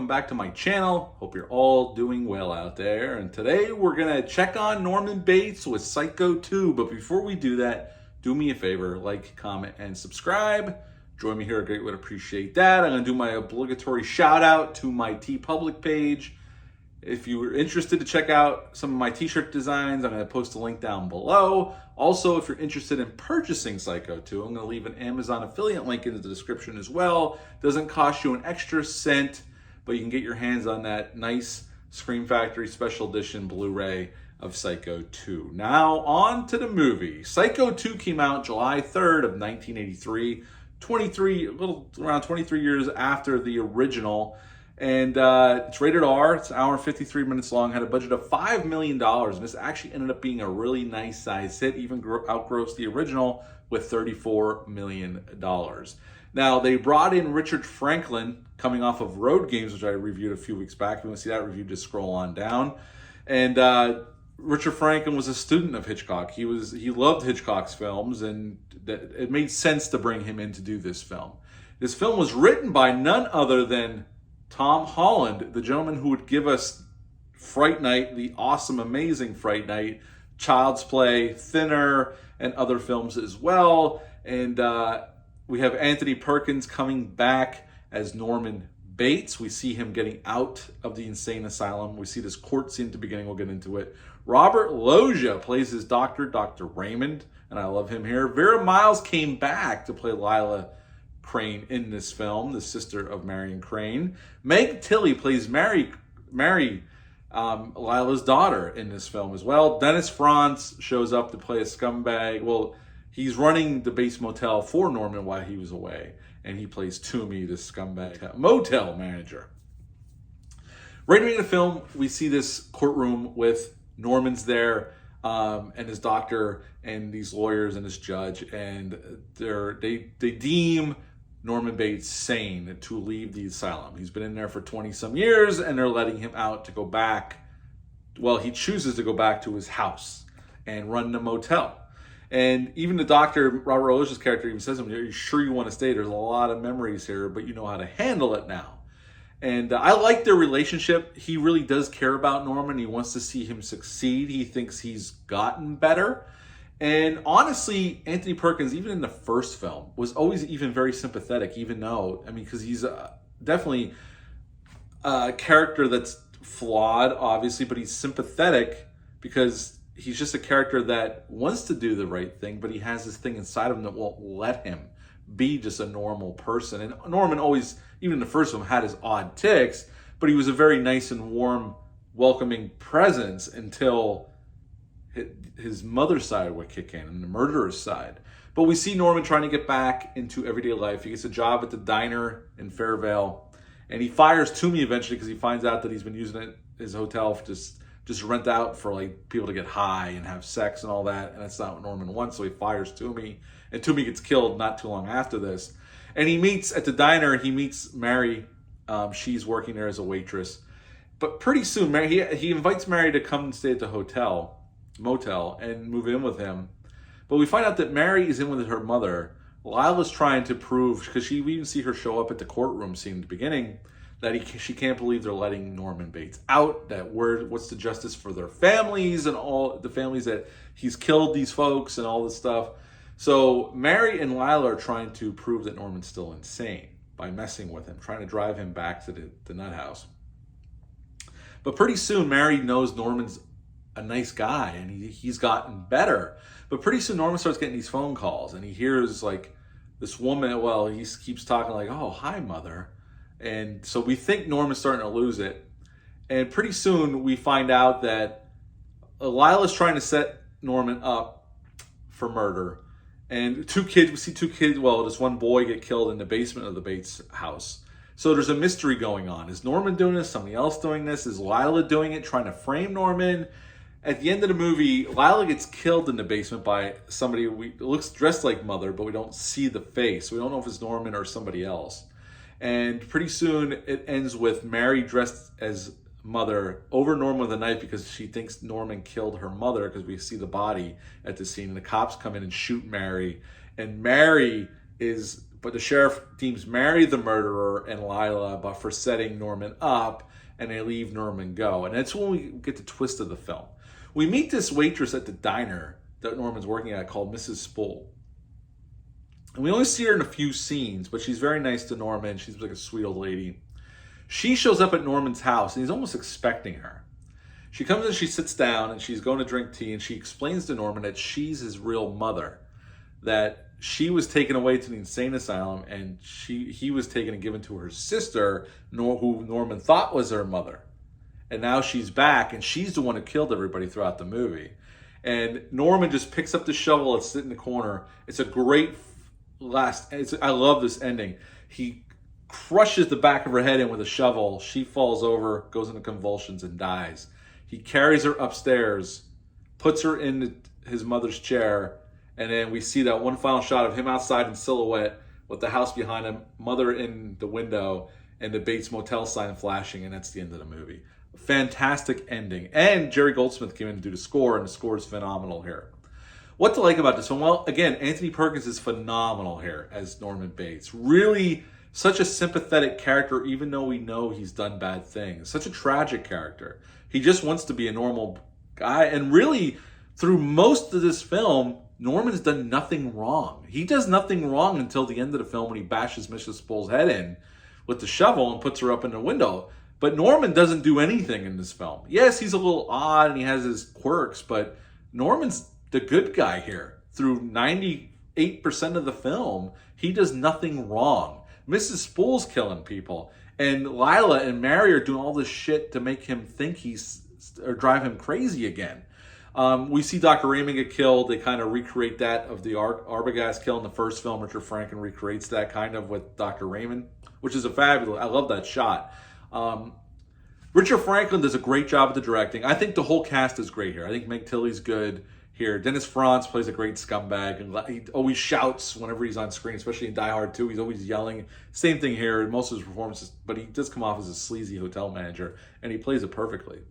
back to my channel. Hope you're all doing well out there. And today we're gonna check on Norman Bates with Psycho 2. But before we do that, do me a favor, like, comment, and subscribe. Join me here, I greatly would appreciate that. I'm gonna do my obligatory shout out to my TeePublic page. If you were interested to check out some of my t-shirt designs, I'm going to post a link down below. Also, if you're interested in purchasing Psycho 2, I'm going to leave an Amazon affiliate link in the description as well. Doesn't cost you an extra cent, but you can get your hands on that nice Scream Factory Special Edition Blu-ray of Psycho 2. Now, on to the movie. Psycho 2 came out July 3rd of 1983, around 23 years after the original. And it's rated R. It's an hour and 53 minutes long. Had a budget of $5 million. And this actually ended up being a really nice size hit. Even outgrossed the original with $34 million. Now, they brought in Richard Franklin coming off of Road Games, which I reviewed a few weeks back. If you want to see that review, just scroll on down. And Richard Franklin was a student of Hitchcock. He loved Hitchcock's films, and it made sense to bring him in to do this film. This film was written by none other than Tom Holland, the gentleman who would give us Fright Night, the awesome, amazing Fright Night, Child's Play, Thinner, and other films as well. And we have Anthony Perkins coming back as Norman Bates. We see him getting out of the insane asylum. We see this court scene at the beginning. We'll get into it. Robert Loggia plays his doctor, Dr. Raymond, and I love him here. Vera Miles came back to play Lila Crane in this film, the sister of Marion Crane. Meg Tilly plays Mary, Lila's daughter in this film as well. Dennis Franz shows up to play a scumbag. Well, he's running the Bates Motel for Norman while he was away, and he plays Toomey, the scumbag motel manager. Right away in the film, we see this courtroom with Norman's there, and his doctor, and these lawyers, and this judge, and they deem Norman Bates sane to leave the asylum. He's been in there for 20-some years, and they're letting him out to go back. Well, he chooses to go back to his house and run the motel. And even the doctor, Robert Loggia's character, even says to him, "Are you sure you want to stay? There's a lot of memories here, but you know how to handle it now." And I like their relationship. He really does care about Norman. He wants to see him succeed. He thinks he's gotten better. And honestly, Anthony Perkins, even in the first film, was always even very sympathetic, even though, because he's definitely a character that's flawed, obviously, but he's sympathetic because he's just a character that wants to do the right thing, but he has this thing inside of him that won't let him be just a normal person. And Norman always, even in the first film, had his odd tics, but he was a very nice and warm, welcoming presence until his mother's side would kick in, and the murderer's side. But we see Norman trying to get back into everyday life. He gets a job at the diner in Fairvale, and he fires Toomey eventually because he finds out that he's been using his hotel for just rent out for like people to get high and have sex and all that, and that's not what Norman wants. So he fires Toomey, and Toomey gets killed not too long after this. And he meets at the diner. He meets Mary. She's working there as a waitress. But pretty soon, he invites Mary to come and stay at the motel and move in with him. But we find out that Mary is in with her mother. Lila's trying to prove, because we even see her show up at the courtroom scene at the beginning, that she can't believe they're letting Norman Bates out, that what's the justice for their families and all the families that he's killed these folks and all this stuff. So Mary and Lila are trying to prove that Norman's still insane by messing with him, trying to drive him back to the nut house. But pretty soon Mary knows Norman's a nice guy, and he's gotten better. But pretty soon Norman starts getting these phone calls, and he hears like this woman, he keeps talking like, "Oh, hi, mother." And so we think Norman's starting to lose it. And pretty soon we find out that Lila's trying to set Norman up for murder. And we see two kids, this one boy get killed in the basement of the Bates house. So there's a mystery going on. Is Norman doing this? Somebody else doing this? Is Lila doing it, trying to frame Norman? At the end of the movie, Lila gets killed in the basement by somebody who looks dressed like Mother, but we don't see the face. We don't know if it's Norman or somebody else. And pretty soon it ends with Mary dressed as Mother over Norman with a knife because she thinks Norman killed her mother, because we see the body at the scene. And the cops come in and shoot Mary. And Mary is But the sheriff deems Mary the murderer and Lila, but for setting Norman up, and they leave Norman go. And that's when we get the twist of the film. We meet this waitress at the diner that Norman's working at called Mrs. Spool. And we only see her in a few scenes, but she's very nice to Norman. She's like a sweet old lady. She shows up at Norman's house, and he's almost expecting her. She comes in, she sits down, and she's going to drink tea, and she explains to Norman that she's his real mother, that she was taken away to the insane asylum, and he was taken and given to her sister, who Norman thought was her mother. And now she's back, and she's the one who killed everybody throughout the movie. And Norman just picks up the shovel that's sitting in the corner. It's a great I love this ending. He crushes the back of her head in with a shovel. She falls over, goes into convulsions, and dies. He carries her upstairs, puts her in his mother's chair, and then we see that one final shot of him outside in silhouette with the house behind him, mother in the window, and the Bates Motel sign flashing, and that's the end of the movie. Fantastic ending. And Jerry Goldsmith came in to do the score, and the score is phenomenal here. What to like about this one? Well, again, Anthony Perkins is phenomenal here as Norman Bates. Really such a sympathetic character, even though we know he's done bad things. Such a tragic character. He just wants to be a normal guy. And really, through most of this film, Norman's done nothing wrong. He does nothing wrong until the end of the film when he bashes Mrs. Spool's head in with the shovel and puts her up in the window. But Norman doesn't do anything in this film. Yes, he's a little odd and he has his quirks, but Norman's the good guy here. Through 98% of the film, he does nothing wrong. Mrs. Spool's killing people, and Lila and Mary are doing all this shit to make him think or drive him crazy again. We see Dr. Raymond get killed. They kind of recreate that of the Arbogast kill in the first film. Richard Franklin recreates that kind of with Dr. Raymond, which is I love that shot. Richard Franklin does a great job at the directing. I think the whole cast is great here. I think Meg Tilly's good here. Dennis Franz plays a great scumbag, and he always shouts whenever he's on screen, especially in Die Hard 2. He's always yelling. Same thing here in most of his performances, but he does come off as a sleazy hotel manager, and he plays it perfectly.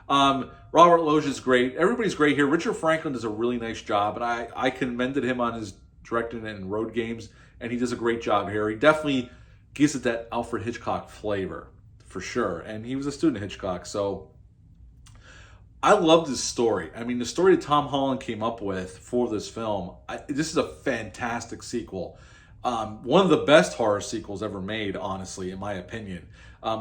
Robert Loggia is great. Everybody's great here. Richard Franklin does a really nice job, and I commended him on his directing in Road Games, and he does a great job here. He definitely gives it that Alfred Hitchcock flavor, for sure, and he was a student of Hitchcock, so I love this story. I mean, the story that Tom Holland came up with for this film, this is a fantastic sequel. One of the best horror sequels ever made, honestly, in my opinion.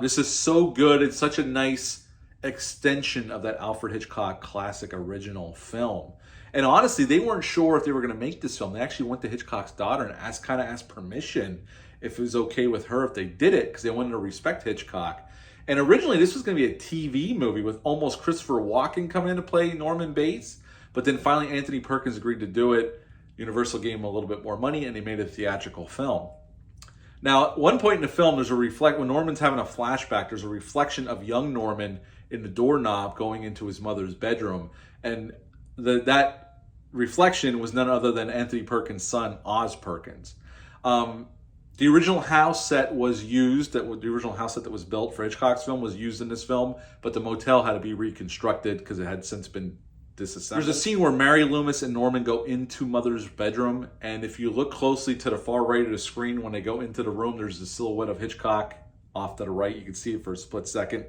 This is so good. It's such a nice extension of that Alfred Hitchcock classic original film. And honestly, they weren't sure if they were going to make this film. They actually went to Hitchcock's daughter and asked permission if it was okay with her if they did it, because they wanted to respect Hitchcock. And originally, this was going to be a TV movie with almost Christopher Walken coming in to play Norman Bates. But then finally, Anthony Perkins agreed to do it. Universal gave him a little bit more money, and they made a theatrical film. Now, at one point in the film, when Norman's having a flashback, there's a reflection of young Norman in the doorknob going into his mother's bedroom. And that reflection was none other than Anthony Perkins' son, Oz Perkins. The original house set was used, the original house set that was built for Hitchcock's film was used in this film, but the motel had to be reconstructed because it had since been disassembled. There's a scene where Mary Loomis and Norman go into Mother's bedroom, and if you look closely to the far right of the screen, when they go into the room, there's the silhouette of Hitchcock off to the right. You can see it for a split second.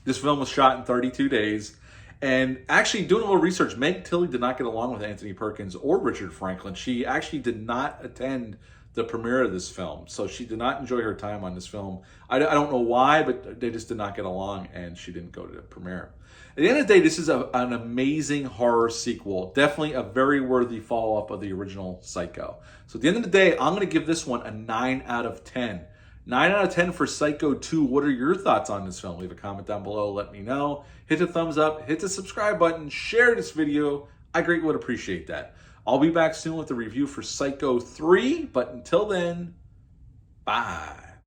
This film was shot in 32 days. And actually, doing a little research, Meg Tilly did not get along with Anthony Perkins or Richard Franklin. She actually did not attend the premiere of this film. So she did not enjoy her time on this film. I don't know why, but they just did not get along, and she didn't go to the premiere. At the end of the day, this is an amazing horror sequel. Definitely a very worthy follow-up of the original Psycho. So at the end of the day, I'm going to give this one a 9 out of 10. 9 out of 10 for Psycho 2. What are your thoughts on this film? Leave a comment down below. Let me know. Hit the thumbs up. Hit the subscribe button. Share this video. I greatly would appreciate that. I'll be back soon with a review for Psycho 3. But until then, bye.